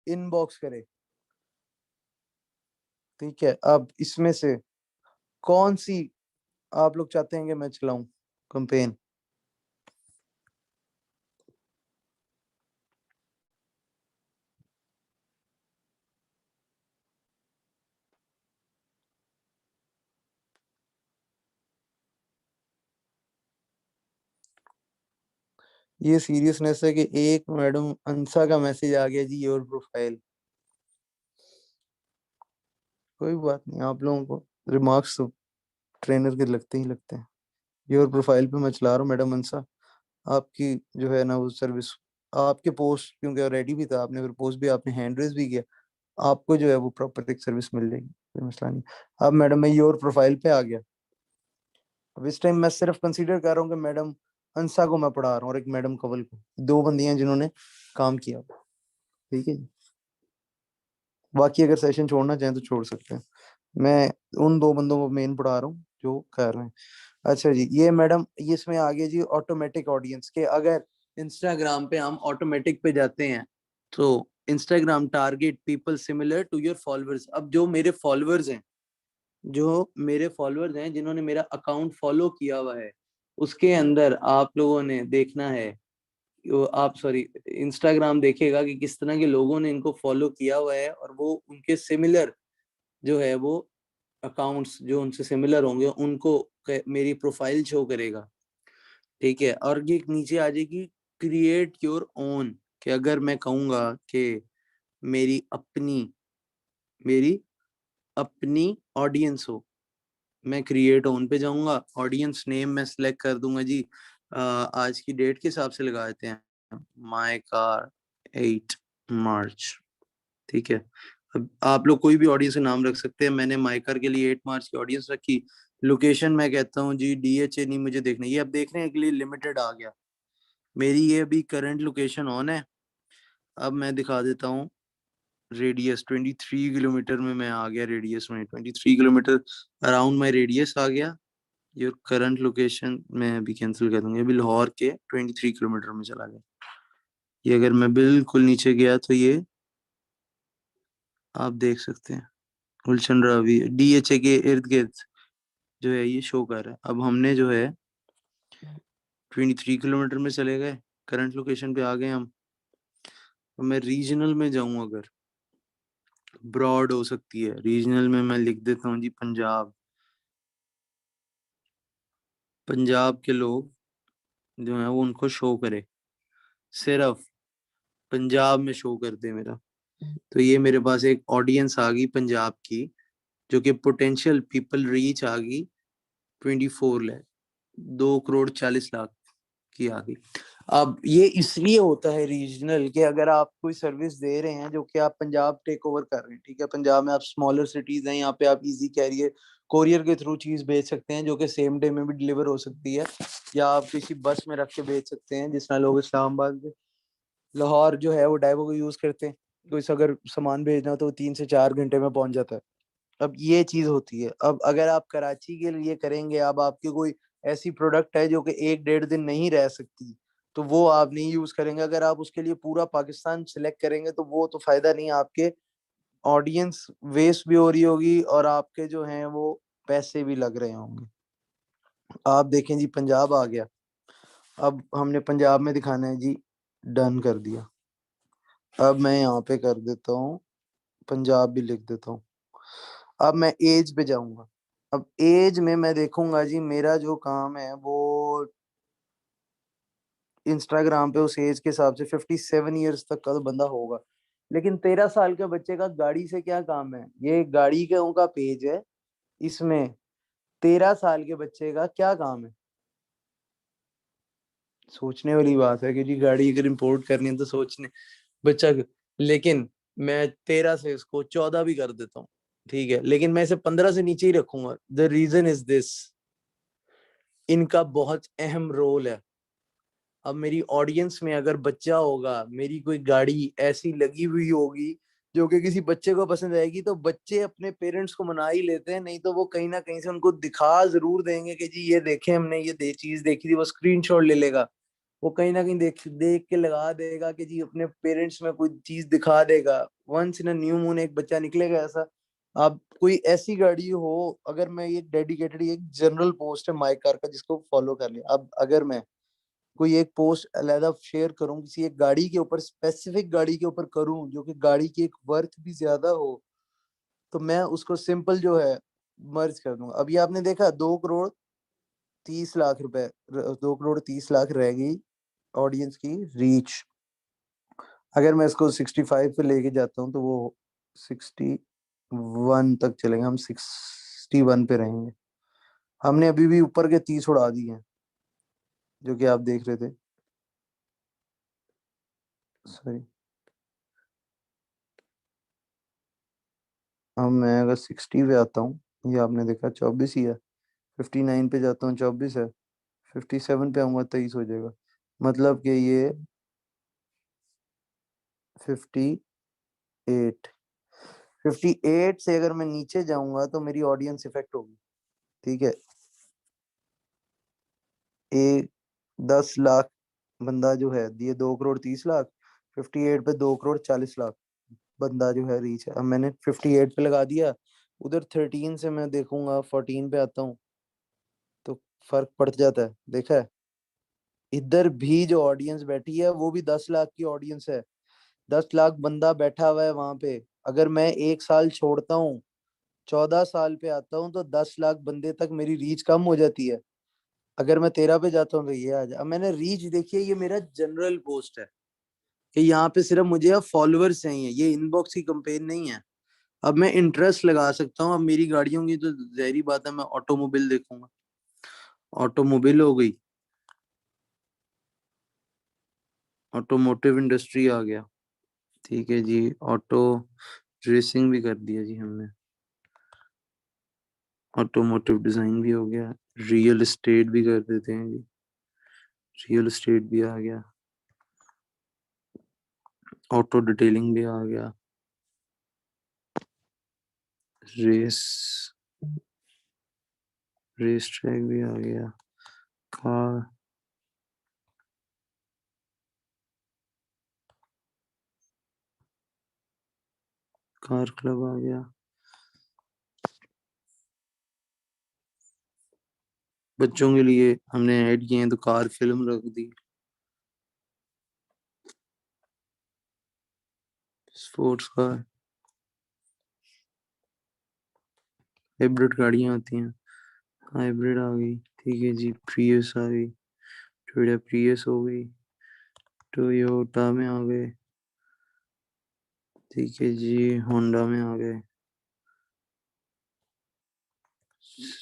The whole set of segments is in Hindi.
इनबॉक्स करे। ठीक है, अब इसमें से कौन सी आप लोग चाहते हैं कि मैं चलाऊं कैंपेन? ये सीरियसनेस है कि एक मैडम अंसा का मैसेज आ गया जी, योर प्रोफाइल। कोई बात नहीं, आप लोगों को रिमार्क्स तो ट्रेनर के लगते ही लगते हैं। योर प्रोफाइल पे मैं चला रहा हूँ मैडम अंसा, आपकी जो है ना वो सर्विस, आपके पोस्ट क्योंकि रेडी भी था, आपने फिर पोस्ट भी आपने हैंड रेज भी किया, आपको जो है वो प्रॉपर एक सर्विस मिल जाएगी, कोई मसला नहीं। अब मैडम मैं योर प्रोफाइल पे आ गया। अब इस टाइम मैं सिर्फ कंसीडर कर रहा हूँ कि मैडम अंसा को मैं पढ़ा रहा हूँ और एक मैडम कंवल को, दो बंदियां जिन्होंने काम किया। ठीक है जी, बाकी अगर सेशन छोड़ना चाहें तो छोड़ सकते हैं। मैं उन दो बंदों को मेन पढ़ा रहा हूँ जो कर रहे हैं। अच्छा जी, ये मैडम ये इसमें आ गया जी ऑटोमेटिक ऑडियंस के। अगर इंस्टाग्राम पे हम ऑटोमेटिक पे जाते हैं तो Instagram target people similar to your followers. अब जो मेरे फॉलोअर्स हैं जिन्होंने मेरा अकाउंट फॉलो किया हुआ है, उसके अंदर आप लोगों ने देखना है, आप सॉरी इंस्टाग्राम देखेगा कि किस तरह के लोगों ने इनको फॉलो किया हुआ है, और वो उनके सिमिलर जो है वो अकाउंट्स जो उनसे सिमिलर होंगे उनको मेरी प्रोफाइल शो करेगा। ठीक है, और ये नीचे आ जाएगी क्रिएट योर ओन, कि अगर मैं कहूंगा कि मेरी अपनी मेरी अपनी ऑडियंस हो, मैं क्रिएट ओन पे जाऊंगा, ऑडियंस नेम मैं सिलेक्ट कर दूंगा जी, आज की डेट के हिसाब से लगा देते हैं माई कार 8 मार्च। ठीक है, अब आप लोग कोई भी ऑडियंस का नाम रख सकते हैं, मैंने माइकर के लिए 8 मार्च की ऑडियंस रखी। लोकेशन मैं कहता हूँ जी DHA नहीं मुझे देखना, ये अब देखने के लिए लिमिटेड आ गया। मेरी ये अभी करंट लोकेशन ऑन है। अब मैं दिखा देता हूँ रेडियस, 23 किलोमीटर में मैं आ गया, रेडियस में 23 किलोमीटर अराउंड माई रेडियस आ गया। योर करंट लोकेशन मैं अभी कैंसिल कर दूंगा, अभी लाहौर के 23 किलोमीटर में चला गया। ये अगर मैं बिल्कुल नीचे गया तो ये आप देख सकते हैं गुलशन रावी DHA के इर्द गिर्द जो है ये शो कर रहा है। अब हमने जो है 23 किलोमीटर में चले गए, करंट लोकेशन पे आ गए हम। तो मैं रीजनल में जाऊं, अगर ब्रॉड हो सकती है रीजनल में, मैं लिख देता हूँ जी पंजाब। पंजाब के लोग जो है वो उनको शो करे, सिर्फ पंजाब में शो कर दे मेरा। तो ये मेरे पास एक ऑडियंस आ गई पंजाब की, जो कि पोटेंशियल पीपल रीच आ गई 24 लाख, 2 करोड़ 40 लाख की आ गई। अब ये इसलिए होता है रीजनल कि अगर आप कोई सर्विस दे रहे हैं जो कि आप पंजाब टेक ओवर कर रहे हैं, ठीक है, पंजाब में आप स्मॉलर सिटीज हैं, यहाँ पे आप इजी कैरियर कोरियर के थ्रू चीज भेज सकते हैं जो कि सेम डे में भी डिलीवर हो सकती है, या आप किसी बस में रख के भेज सकते हैं, जिस तरह लोग इस्लामाबाद से लाहौर जो है वो डाइवो को यूज करते हैं, कोई से अगर सामान भेजना हो तो 3 से 4 घंटे में पहुंच जाता है। अब ये चीज होती है। अब अगर आप कराची के लिए करेंगे, अब आपकी कोई ऐसी प्रोडक्ट है जो कि 1 डेढ़ दिन नहीं रह सकती, तो वो आप नहीं यूज करेंगे। अगर आप उसके लिए पूरा पाकिस्तान सिलेक्ट करेंगे तो वो तो फायदा नहीं, आपके ऑडियंस वेस्ट भी हो रही होगी और आपके जो हैं वो पैसे भी लग रहे होंगे। आप देखें जी पंजाब आ गया, अब हमने पंजाब में दिखाना है जी, डन कर दिया। अब मैं यहाँ पे कर देता हूँ पंजाब भी लिख देता हूँ। अब मैं एज पे जाऊंगा। अब एज में मैं देखूंगा जी, मेरा जो काम है वो इंस्टाग्राम पे उस एज के हिसाब से 57 ईयर्स तक का तो बंदा होगा। लेकिन 13 साल के बच्चे का गाड़ी से क्या काम है? ये गाड़ी के का पेज है, इसमें 13 साल के बच्चे का क्या काम है? सोचने वाली बात है कि जी गाड़ी अगर इंपोर्ट करनी है तो सोचने बच्चा, लेकिन मैं 13 से इसको 14 भी कर देता हूँ। ठीक है, लेकिन मैं इसे 15 से नीचे ही रखूंगा। द रीजन इज दिस, इनका बहुत अहम रोल है। अब मेरी ऑडियंस में अगर बच्चा होगा, मेरी कोई गाड़ी ऐसी लगी हुई होगी जो कि किसी बच्चे को पसंद आएगी, तो बच्चे अपने पेरेंट्स को मना ही लेते हैं, नहीं तो वो कहीं ना कहीं से उनको दिखा जरूर देंगे कि जी ये देखे हमने ये चीज देखी थी, वो स्क्रीनशॉट ले लेगा, वो कहीं ना कहीं देख देख के लगा देगा कि जी अपने पेरेंट्स में कोई चीज दिखा देगा। Once in a new moon एक बच्चा निकलेगा ऐसा। आप कोई ऐसी गाड़ी हो, अगर मैं ये डेडिकेटेड, एक जनरल पोस्ट है माई कार का जिसको फॉलो कर लिया, अब अगर मैं कोई एक पोस्ट अलहदा शेयर करूं किसी एक गाड़ी के ऊपर, स्पेसिफिक गाड़ी के ऊपर करूं जो कि गाड़ी की एक वर्थ भी ज्यादा हो, तो मैं उसको सिंपल जो है मर्ज कर दूंगा। अभी आपने देखा 2 करोड़ 30 लाख रुपए, 2 करोड़ 30 लाख रह गई ऑडियंस की रीच। अगर मैं इसको 65 पे लेके जाता हूँ तो वो 61 तक चलेंगे, हम 61 पे रहेंगे। हमने अभी भी ऊपर के 30 उड़ा दिए हैं जो कि आप देख रहे थे। सॉरी, अब मैं अगर 60 पे आता हूँ, ये आपने देखा 24 ही है। 59 पे जाता हूँ 24 है। 57 पे आऊंगा 23 हो जाएगा। मतलब कि ये 58, 58 से अगर मैं नीचे जाऊंगा तो मेरी ऑडियंस इफेक्ट होगी। ठीक है, एक 10 लाख बंदा जो है, ये 2 करोड़ 30 लाख, 58 पे 2 करोड़ 40 लाख बंदा जो है रीच है। अब मैंने 58 पे लगा दिया, उधर 13 से मैं देखूंगा 14 पे आता हूँ तो फर्क पड़ जाता है, देखा है। इधर भी जो ऑडियंस बैठी है वो भी 10 लाख की ऑडियंस है। 10 लाख बंदा बैठा हुआ है वहां पे। अगर मैं एक साल छोड़ता हूँ, 14 साल पे आता हूँ, तो 10 लाख बंदे तक मेरी रीच कम हो जाती है। अगर मैं 13 पे जाता हूँ तो ये आ जाए। अब मैंने रीच देखिए, ये मेरा जनरल पोस्ट है कि यहाँ पे सिर्फ मुझे अब फॉलोअर्स चाहिए, ये इनबॉक्स की कंपेन नहीं है। अब मैं इंटरेस्ट लगा सकता हूँ। अब मेरी गाड़ियों की तो जहरी बात है, मैं ऑटोमोबाइल देखूंगा। ऑटोमोबाइल हो गई, ऑटोमोटिव इंडस्ट्री आ गया। ठीक है जी, ऑटो रेसिंग भी कर दिया जी हमने, ऑटोमोटिव डिजाइन भी हो गया, रियल एस्टेट भी कर देते हैं जी, रियल एस्टेट भी आ गया, ऑटो डिटेलिंग भी आ गया, रेस रेस ट्रैक भी आ गया, कार कार क्लब आ गया। बच्चों के लिए हमने ऐड किए हैं तो कार फिल्म रख दी। स्पोर्ट्स कार, हाइब्रिड गाड़ियां आती हैं, हाइब्रिड आ गई। ठीक है जी, प्रियस आ गई, टोयोटा प्रियस हो गई, टोयोटा में आ गए। ठीक है जी, होंडा में आ गए,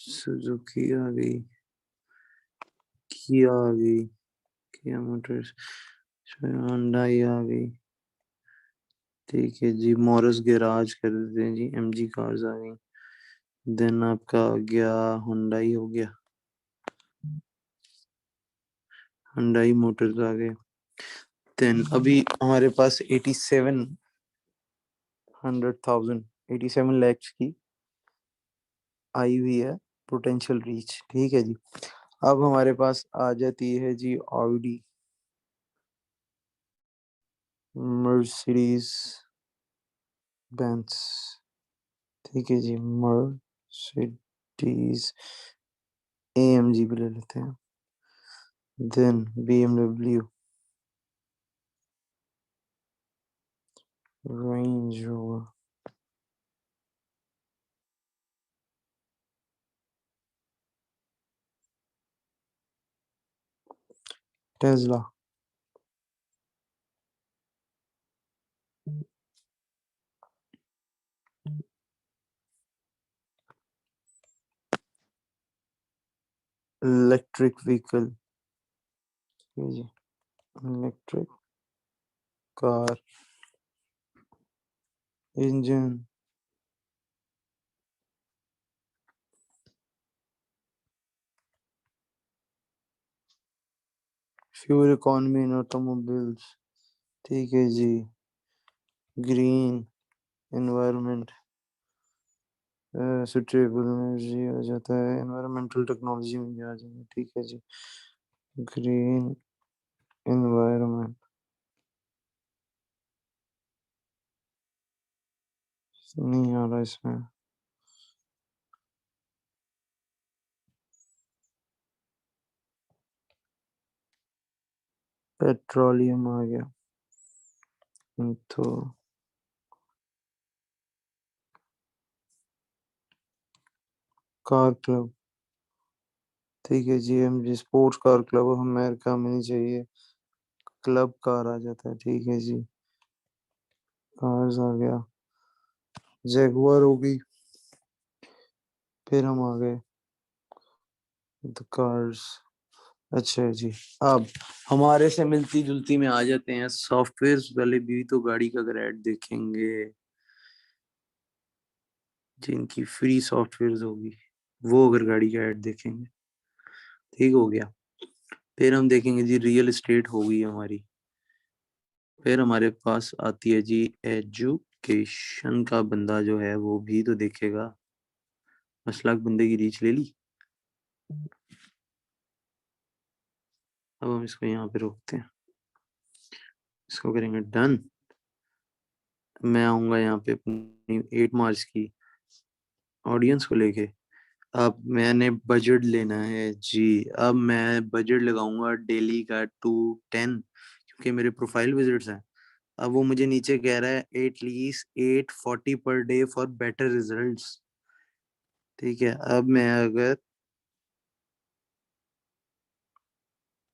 सुजुकी आ गई, किया आ गई, किया मोटर्स, होंडाई आ गई। ठीक है जी, मॉरस गैराज कर देते हैं जी, एमजी कार्स आ गई। देन आपका आ गया, हुंडई हो गया, हुंडई मोटर्स आ गए। देन अभी हमारे पास 87 की आई हुई है पोटेंशियल रीच। ठीक है जी, अब हमारे पास आ जाती है जी ऑडी, मर्सिडीज बेंज। ठीक है जी, मर्सिडीज एएमजी भी ले लेते हैं। Then BMW, range rover, Tesla, electric vehicle. ठीक है जी, electric car, engine, fuel economy in automobiles. ठीक है जी, ग्रीन एनवायरनमेंट, सुटेबल एनर्जी आ जाता है, एनवायरमेंटल टेक्नोलॉजी में भी आ जाएंगे। ठीक है जी, ग्रीन एनवायरमेंट, नहीं आ रहा इसमें। पेट्रोलियम आ गया तो कार क्लब। ठीक है जी, हम जी sports car club of America में नहीं चाहिए, क्लब कार आ जाता है। ठीक है जी, कार्स आ गया, जैगुआर हो गई। फिर हम आ गए द कार्स। अच्छा जी, अब हमारे से मिलती जुलती में आ जाते हैं सॉफ्टवेयर वाले भी। तो गाड़ी का अगर ऐड देखेंगे, जिनकी फ्री सॉफ्टवेयर होगी, वो अगर गाड़ी का ऐड देखेंगे, ठीक हो गया। फिर हम देखेंगे जी रियल एस्टेट हो गई हमारी। फिर हमारे पास आती है जी एजुकेशन का बंदा जो है वो भी तो देखेगा। 10 लाख बंदे की रीच ले ली। अब हम इसको यहाँ पे रोकते हैं, इसको करेंगे डन। मैं आऊंगा यहाँ पे अपनी 8 मार्च की ऑडियंस को लेके। अब मैंने बजट लेना है जी। अब मैं बजट लगाऊंगा डेली का 210, क्योंकि मेरे प्रोफाइल विजिट्स हैं। अब वो मुझे नीचे कह रहा है at least 840 per day for better results. ठीक है, अब मैं अगर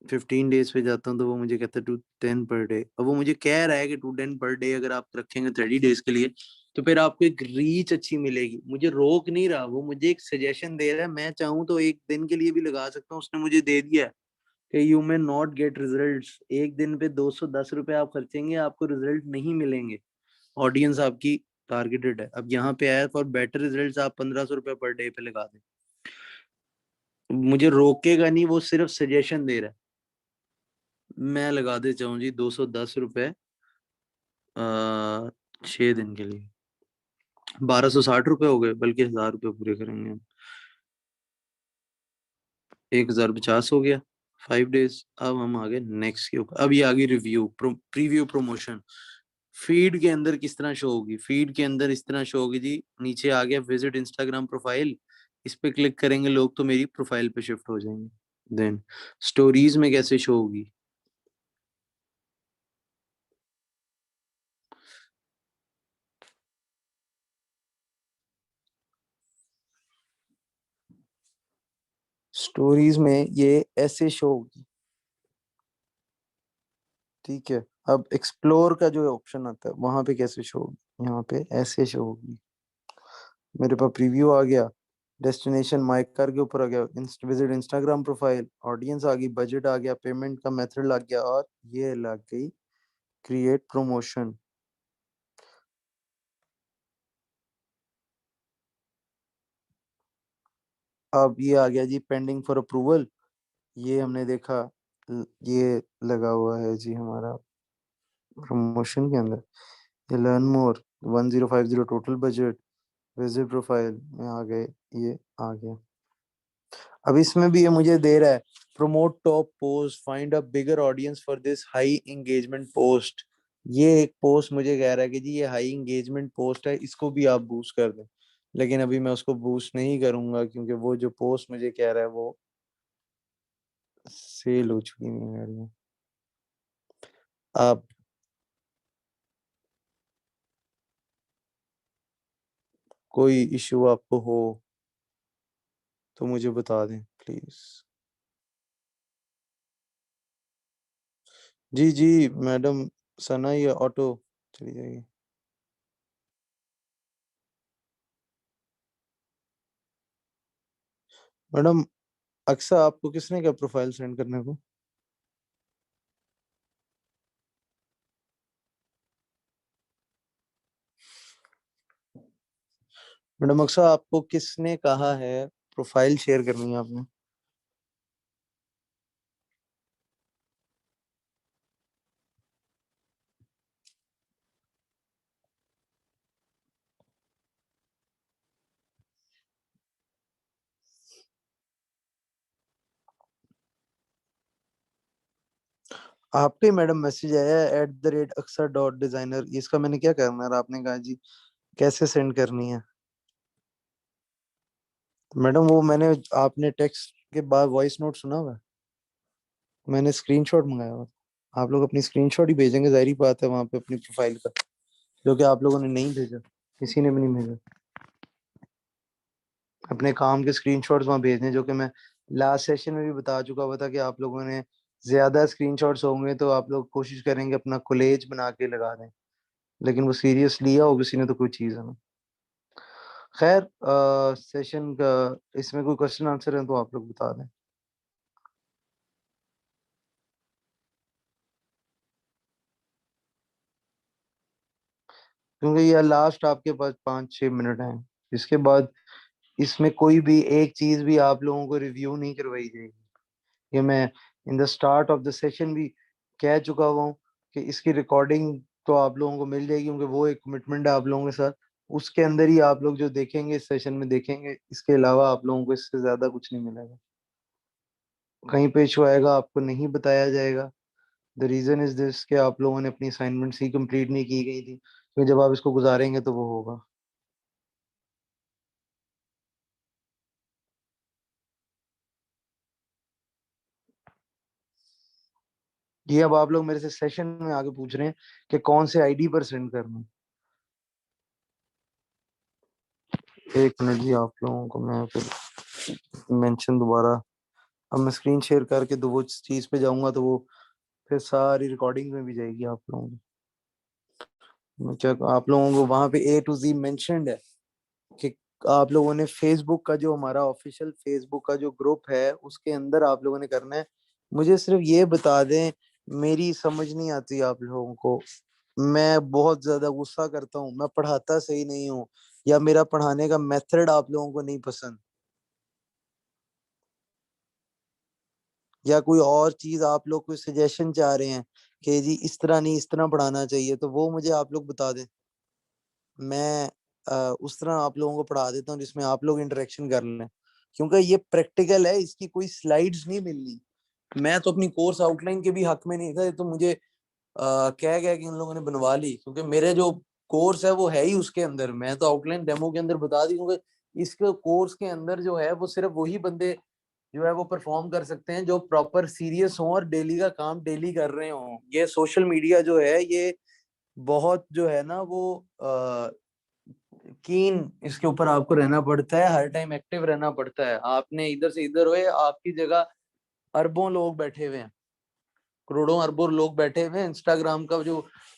15 डेज पे जाता हूँ तो वो मुझे कहता है 210 पर डे। अब वो मुझे कह रहा है कि 210 पर डे अगर आप रखेंगे 30 डेज के लिए तो फिर आपको एक रीच अच्छी मिलेगी। मुझे रोक नहीं रहा, वो मुझे एक सजेशन दे रहा है। मैं चाहूँ तो एक दिन के लिए भी लगा सकता हूँ, उसने मुझे दे दिया है कि you may not gate results. एक दिन पे 210 रुपए आप खर्चेंगे, आपको रिजल्ट नहीं मिलेंगे। ऑडियंस आपकी टारगेटेड है। अब यहाँ पे आया फॉर बेटर रिजल्ट्स, आप 1500 रुपये पर डे पे लगा दें। मुझे रोकेगा नहीं, वो सिर्फ सजेशन दे रहा है। मैं लगा दे चाहूँ जी 210 रुपये 6 दिन के लिए। 1260 रुपये हो गए, बल्कि 1000 रुपये पूरे करेंगे हम। 1050 हो गया 5 डेज। अब हम आगे नेक्स्ट के ऊपर। अब ये आगे रिव्यू प्रीव्यू प्रमोशन। फीड के अंदर किस तरह शो होगी? फीड के अंदर इस तरह शो होगी जी। नीचे आ गया विजिट इंस्टाग्राम प्रोफाइल, इस पे क्लिक करेंगे लोग तो मेरी प्रोफाइल पे शिफ्ट हो जाएंगे। देन स्टोरीज में कैसे शो होगी? स्टोरीज में ये ऐसे शो होगी। ठीक है, अब एक्सप्लोर का जो ऑप्शन आता है वहां पे कैसे शो होगी? यहाँ पे ऐसे शो होगी। मेरे पास प्रीव्यू आ गया, डेस्टिनेशन माई कार के ऊपर आ गया, विजिट इंस्टाग्राम प्रोफाइल, ऑडियंस आ गई, बजट आ गया, पेमेंट का मेथड लग गया, और ये लग गई क्रिएट प्रमोशन। अब ये आ गया जी पेंडिंग फॉर अप्रूवल। ये हमने देखा, ये लगा हुआ है जी हमारा प्रमोशन के अंदर। ये learn more 1050 total budget, visit profile में आ गए, ये आ गया। अब इसमें भी ये मुझे दे रहा है promote top post, find a bigger audience for this high engagement post. ये एक पोस्ट मुझे कह रहा है कि जी ये हाई एंगेजमेंट पोस्ट है, इसको भी आप बूस्ट कर दें। लेकिन अभी मैं उसको बूस्ट नहीं करूंगा, क्योंकि वो जो पोस्ट मुझे कह रहा है वो सेल हो चुकी है मेरी में। आप कोई इशू आपको हो तो मुझे बता दें प्लीज। जी जी मैडम, सना ये ऑटो चली जाएगी। मैडम अक्सा, आपको किसने क्या प्रोफाइल सेंड करने को? मैडम अक्सा, आपको किसने कहा है प्रोफाइल शेयर करनी है आपने? आपके मैडम मैसेज आया है @अक्सा डॉट डिजाइनर, इसका मैंने क्या करना है? आपने कहा जी कैसे सेंड करनी है? मैडम वो मैंने, आपने टेक्स्ट के बाद वॉइस नोट सुना हुआ है? मैंने स्क्रीनशॉट मंगाया हुआ था। आप लोग अपनी स्क्रीनशॉट ही भेजेंगे, जाहिर बात है, वहां पे अपनी प्रोफाइल का, जो कि आप लोगों ने नहीं भेजा, किसी ने भी नहीं भेजा। अपने काम के स्क्रीनशॉट्स वहां भेजने, जो कि मैं लास्ट सेशन में भी बता चुका हुआ था कि आप लोगों ने ज्यादा स्क्रीनशॉट्स होंगे तो आप लोग कोशिश करेंगे अपना कोलेज बना के लगा दें, लेकिन वो सीरियस लिया हो किसी ने तो कोई चीज़ है ना। खैर, सेशन का इसमें कोई क्वेश्चन आंसर है तो आप लोग बता दें। क्योंकि ये लास्ट आपके पास 5-6 मिनट हैं, इसके बाद इसमें कोई भी एक चीज भी आप लोगों को रिव्यू नहीं करवाई जाएगी। ये मैं in the start of the session भी कह चुका हुआ हूँ कि इसकी रिकॉर्डिंग तो आप लोगों को मिल जाएगी, क्योंकि वो एक कमिटमेंट है आप लोगों के साथ। उसके अंदर ही आप लोग जो देखेंगे इस सेशन में देखेंगे, इसके अलावा आप लोगों को इससे ज्यादा कुछ नहीं मिलेगा। कहीं पे इशू आएगा आपको नहीं बताया जाएगा। द रीजन इज दिस कि आप लोगों ने अपनी असाइनमेंट्स ही कंप्लीट नहीं की गई थी, तो जब आप इसको गुजारेंगे तो वो होगा। ये अब आप लोग मेरे से सेशन में आगे पूछ रहे हैं कि कौन से आईडी पर सेंड करना है। एक मिनट जी, आप लोगों को मैं फिर मेंशन दोबारा, अब मैं स्क्रीन शेयर करके तो वो चीज पे जाऊंगा तो वो फिर सारी रिकॉर्डिंग में भी जाएगी आप लोगों को। मैं क्या, आप लोगों को वहां पे A to Z मेंशनड है कि आप लोगों ने फेसबुक का, जो हमारा ऑफिशियल फेसबुक का जो ग्रुप है, उसके अंदर आप लोगों ने करना है। मुझे सिर्फ ये बता दें, मेरी समझ नहीं आती आप लोगों को, मैं बहुत ज्यादा गुस्सा करता हूँ, मैं पढ़ाता सही नहीं हूँ, या मेरा पढ़ाने का मेथड आप लोगों को नहीं पसंद, या कोई और चीज आप लोग कोई सजेशन चाह रहे हैं कि जी इस तरह नहीं, इस तरह पढ़ाना चाहिए, तो वो मुझे आप लोग बता दें। मैं उस तरह आप लोगों को पढ़ा देता हूँ जिसमें आप लोग इंटरेक्शन कर लें, क्योंकि ये प्रैक्टिकल है, इसकी कोई स्लाइड्स नहीं मिलनी। मैं तो अपनी कोर्स आउटलाइन के भी हक में नहीं था, ये तो मुझे कह गया कि इन लोगों ने बनवा ली, क्योंकि मेरे जो कोर्स है वो है ही उसके अंदर। मैं तो आउटलाइन डेमो के अंदर बता दी, क्योंकि इसके कोर्स के अंदर जो है वो सिर्फ वही बंदे जो है वो परफॉर्म कर सकते हैं जो प्रॉपर सीरियस हों और डेली का काम डेली कर रहे हों। ये सोशल मीडिया जो है ये बहुत जो है ना वो कीन, इसके ऊपर आपको रहना पड़ता है, हर टाइम एक्टिव रहना पड़ता है। आपने इधर से इधर हुए, आपकी जगह अरबों लोग बैठे हुए हैं, करोड़ों अरबों लोग बैठे हुए हैं। इंस्टाग्राम का जो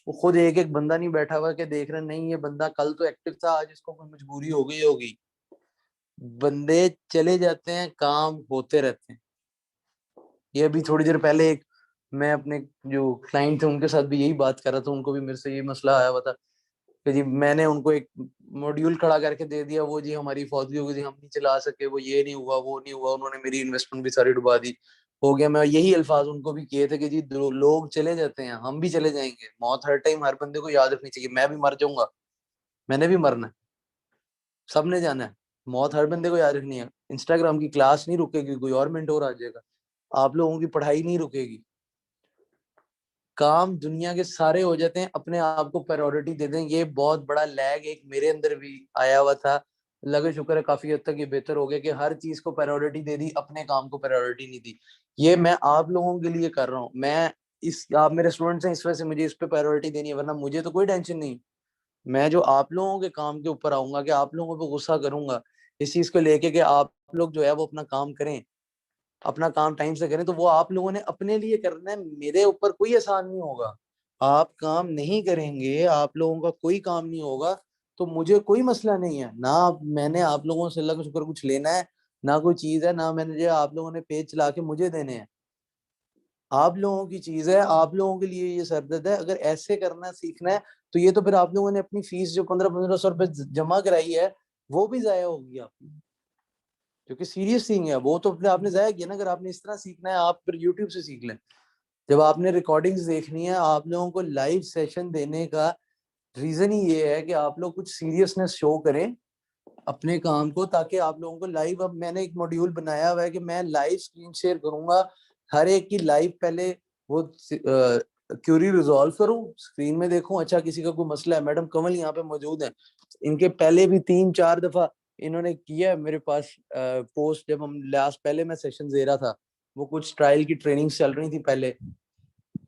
वो खुद एक एक बंदा नहीं बैठा हुआ कि देख रहे नहीं ये बंदा कल तो एक्टिव था, आज इसको कोई मजबूरी हो गई होगी। बंदे चले जाते हैं, काम होते रहते हैं। ये अभी थोड़ी देर पहले एक, मैं अपने जो क्लाइंट थे उनके साथ भी यही बात कर रहा था, उनको भी मेरे से ये मसला आया हुआ था कि जी मैंने उनको एक मॉड्यूल खड़ा करके दे दिया, वो जी हमारी फौजी हो गई जी, हम नहीं चला सके, वो ये नहीं हुआ वो नहीं हुआ, उन्होंने मेरी इन्वेस्टमेंट भी सारी डुबा दी। हो गया, मैं यही अल्फाज उनको भी किए थे कि जी लोग चले जाते हैं, हम भी चले जाएंगे, मौत हर टाइम हर बंदे को याद रखनी चाहिए। मैं भी मर जाऊंगा, मैंने भी मरना है, सबने जाना है, मौत हर बंदे को याद रखनी है। इंस्टाग्राम की क्लास नहीं रुकेगी, कोई और मेंटोर आ जाएगा, आप लोगों की पढ़ाई नहीं रुकेगी। काम दुनिया के सारे हो जाते हैं, अपने आप को प्रायोरिटी दे दें। ये बहुत बड़ा लैग एक मेरे अंदर भी आया हुआ था, लगे शुक्र है काफी हद तक ये बेहतर हो गया कि हर चीज को प्रायोरिटी दे दी, अपने काम को प्रायोरिटी नहीं दी। ये मैं आप लोगों के लिए कर रहा हूँ, मैं इस, आप मेरे स्टूडेंट्स हैं इस वजह से मुझे इस पे प्रायोरिटी देनी है, वरना मुझे तो कोई टेंशन नहीं। मैं जो आप लोगों के काम के ऊपर आऊंगा कि आप लोगों को गुस्सा करूंगा इस चीज को लेके कि आप लोग जो है वो अपना काम करें, अपना काम टाइम से करें, तो वो आप लोगों ने अपने लिए करना है, मेरे ऊपर कोई एहसान नहीं होगा। आप काम नहीं करेंगे, आप लोगों का कोई काम नहीं होगा, तो मुझे कोई मसला नहीं है ना। मैंने आप लोगों से अल्लाह का शुक्र कुछ लेना है, ना कोई चीज है, ना मैंने जो आप लोगों ने पेज चला के मुझे देने हैं। आप लोगों की चीज है, आप लोगों के लिए ये सरदर्द है। अगर ऐसे करना सीखना है तो ये तो फिर आप लोगों ने अपनी फीस जो 1500-1500 रुपए जमा कराई है वो भी जाया होगी आपकी, क्योंकि सीरियस थिंग है वो, तो फिर आपने जाया किया ना। अगर आपने इस तरह सीखना है आप फिर यूट्यूब से सीख लें। जब आपने रिकॉर्डिंग्स देखनी है, आप लोगों को लाइव सेशन देने का रीजन ही ये है कि आप लोग कुछ सीरियसनेस शो करें अपने काम को, ताकि आप लोगों को लाइव, अब मैंने एक मॉड्यूल बनाया हुआ है कि मैं लाइव स्क्रीन शेयर करूंगा, हर एक की लाइव पहले वो क्यूरी रिजॉल्व करूं, स्क्रीन में देखूं, अच्छा किसी का कोई मसला है, मैडम कमल यहाँ पे मौजूद है, इनके पहले भी 3-4 दफा इन्होंने किया मेरे पास पोस्ट, जब हम लास्ट पहले मैं सेशन दे रहा था, वो कुछ ट्रायल की ट्रेनिंग चल रही थी पहले,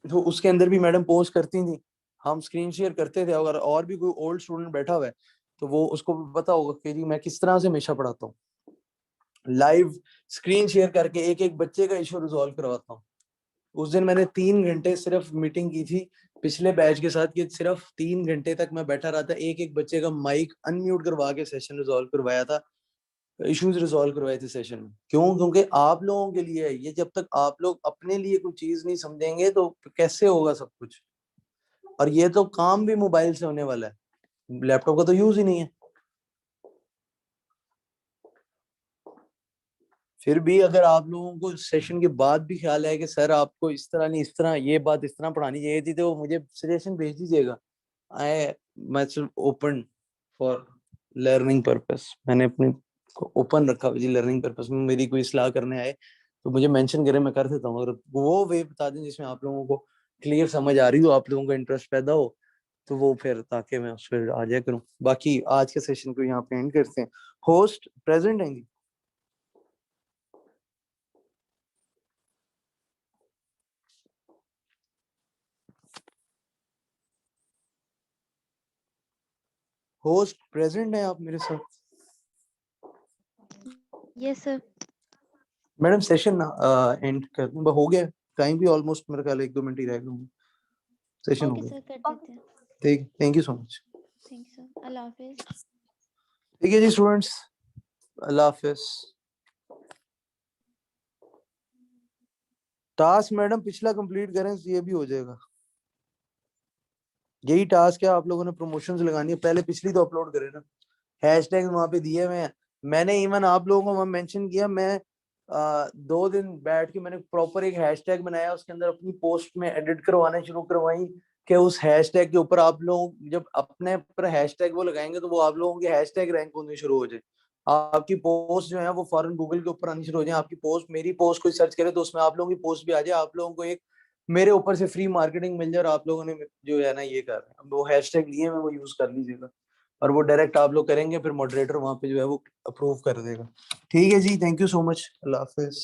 तो उसके अंदर भी मैडम पोस्ट करती थी, हम स्क्रीन शेयर करते थे, अगर और भी कोई ओल्ड स्टूडेंट बैठा हुआ है तो वो उसको भी पता होगा कि जी मैं किस तरह से हमेशा पढ़ाता हूँ, लाइव स्क्रीन शेयर करके एक एक बच्चे का इशू रिजॉल्व करवाता हूँ। उस दिन मैंने 3 घंटे सिर्फ मीटिंग की थी पिछले बैच के साथ, कि सिर्फ 3 घंटे तक मैं बैठा रहा था, एक एक बच्चे का माइक अनम्यूट करवा के सेशन रिजॉल्व करवाया था, इश्यूज रिजॉल्व करवाए थे सेशन में। क्यों? क्योंकि आप लोगों के लिए है ये, जब तक आप लोग अपने लिए कोई चीज नहीं समझेंगे तो कैसे होगा सब कुछ। और ये तो काम भी मोबाइल से होने वाला है, लैपटॉप का तो यूज ही नहीं है। फिर भी अगर आप लोगों को सेशन के बाद भी ख्याल है कि सर आपको इस तरह नहीं, इस तरह ये बात इस तरह पढ़ानी चाहिए थी, तो मुझे सजेशन भेज दीजिएगा। आई मैं ओपन फॉर लर्निंग पर्पस, मैंने अपने को ओपन रखा जी, लर्निंग पर्पस में मेरी कोई सलाह करने आए तो मुझे मेंशन करें, मैं कर देता हूँ। अगर वो वे बता दें जिसमें आप लोगों को क्लियर समझ आ रही हो, आप लोगों का इंटरेस्ट पैदा हो, तो वो फिर ताकि मैं उस पर आ जाया करूँ। बाकी आज के सेशन को यहाँ पे एंड करते हैं। होस्ट प्रेजेंट है जी? होस्ट प्रेजेंट है आप मेरे साथ? Yes sir. Madam session and कर दूं, हो गया टाइम भी ऑलमोस्ट, मेरे ख्याल 1-2 मिनट ही रह गए, सेशन हो ओके गया। सर, कर देते हैं। ठीक, thank you so much. Thank you sir, अल्लाह हाफिज। ठीक है जी स्टूडेंट्स, अल्लाह हाफिज। टास्क मैडम पिछला कंप्लीट करें, ये भी हो जाएगा। यही टास्क है, आप लोगों ने प्रमोशंस लगानी है, पहले पिछली तो अपलोड करें ना। हैशटैग वहां पे दिए हुए हैं, मैंने इवन आप लोगों को वहां मेंशन किया, मैं 2 दिन बैठ के मैंने प्रॉपर एक हैशटैग बनाया, उसके अंदर अपनी पोस्ट में एडिट करवाने शुरू करवाई, कि उस हैशटैग के ऊपर आप लोग जब अपने पर हैशटैग वो लगाएंगे तो वो आप लोगों के हैशटैग रैंक होने शुरू हो जाए, आपकी पोस्ट जो है वो फॉरन गूगल के ऊपर आनी शुरू हो जाए, आपकी पोस्ट, मेरी पोस्ट कोई सर्च करे तो उसमें आप लोगों की पोस्ट भी आ जाए, आप लोगों को एक मेरे ऊपर से फ्री मार्केटिंग मिल जाए, और आप लोगों ने जो है ना ये कर रहे हैं, वो हैशटैग लिए मैं वो यूज कर लीजिएगा, और वो डायरेक्ट आप लोग करेंगे, फिर मॉडरेटर वहां पे जो है वो अप्रूव कर देगा। ठीक है जी, थैंक यू सो मच, अल्लाह हाफिज।